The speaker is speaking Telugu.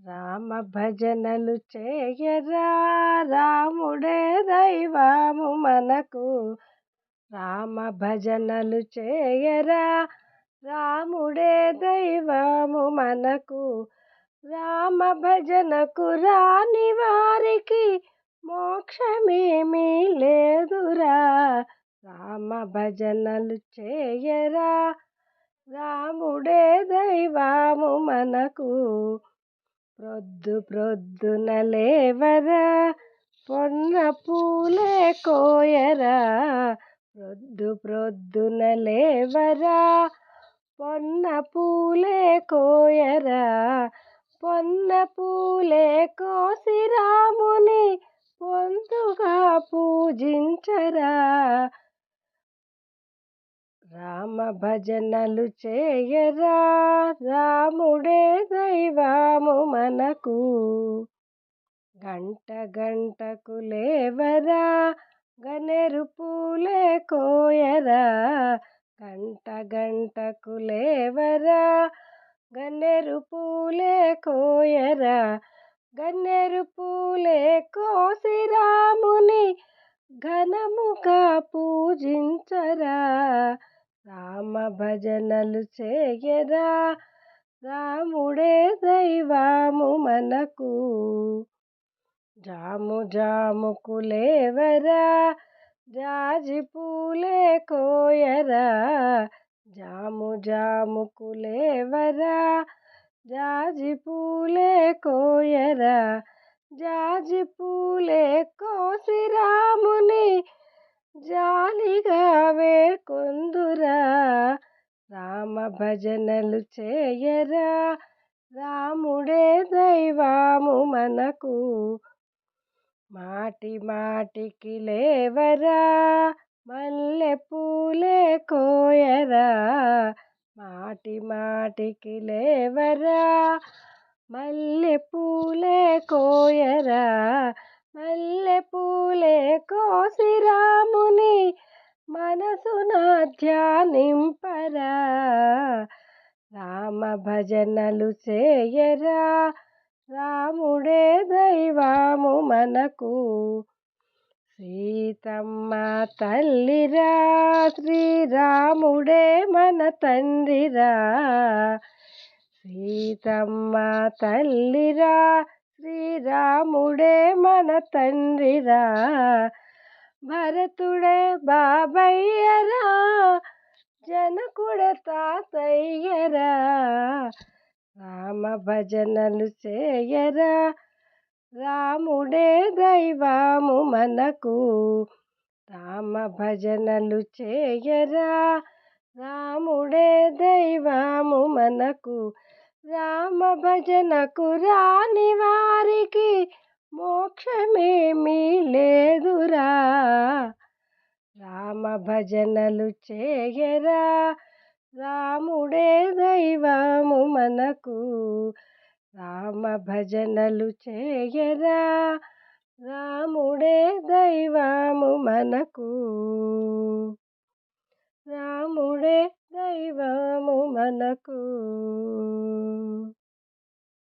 రామ భజనలు చేయరా, రాముడే దైవము మనకు. రామ భజనలు చేయరా, రాముడే దైవము మనకు. రామ భజనకు రాని వారికి మోక్షమేమీ లేదురా. రామ భజనలు చేయరా, రాముడే దైవము మనకు. ప్రొద్దు ప్రొద్దున లేవరా, పొన్న పూలే కోయరా. ప్రొద్దు ప్రొద్దున లేవరా, పొన్న పూలే కోయరా. పొన్న పూలే కోసి రాముని పొందుగా పూజించరా. రామ భజనలు చేయరా, రాముడే దైవము మనకు. గంట గంటకు లేవరా, గన్నేరు పూలే కోయరా. గంట గంటకు లేవరా, గన్నేరు పూలే కోయరా. గన్నేరు పూలే కోసి రాముని ఘనముగా పూజించరా. రామ భజనలు చేయరా, రాముడే దైవము మనకు. జాము జాముకు లేవరా, జాజి పూలే కోయరా. జాము జాముకు లేవరా, జాజి పూలే కోయరా. జాజి పూలే కోసి రాముని జాలిగా వేకొందురా. రామ భజనలు చేయరా, రాముడే దైవము మనకు. మాటి మాటికి లేవరా, మల్లె పూలే కోయరా. మాటి మాటికి లేవరా, మల్లె పూలే కోయరా. మల్లె పూలే కోసి రాముని మనసున ధ్యానింపరా. రామ భజనలు చేయరా, రాముడే దైవము మనకు. సీతమ్మ తల్లిరా, శ్రీరాముడే మన తండ్రిరా. సీతమ్మ తల్లిరా, శ్రీరాముడే మన తండ్రిరా. భరతుడే బాబయ్యరా, జనకుడే తాతయ్యరా. రామ భజనలు చేయరా, రాముడే దైవము మనకు. రామ భజనలు చేయరా, రాముడే దైవము మనకు. రామ భజనకు రాని వారికి మోక్షమేమీ లేదురా. రామ భజనలు చేయరా, రాముడే దైవము మనకు. రామ భజనలు చేయరా, రాముడే దైవము మనకు. రాముడే దైవము మనకు.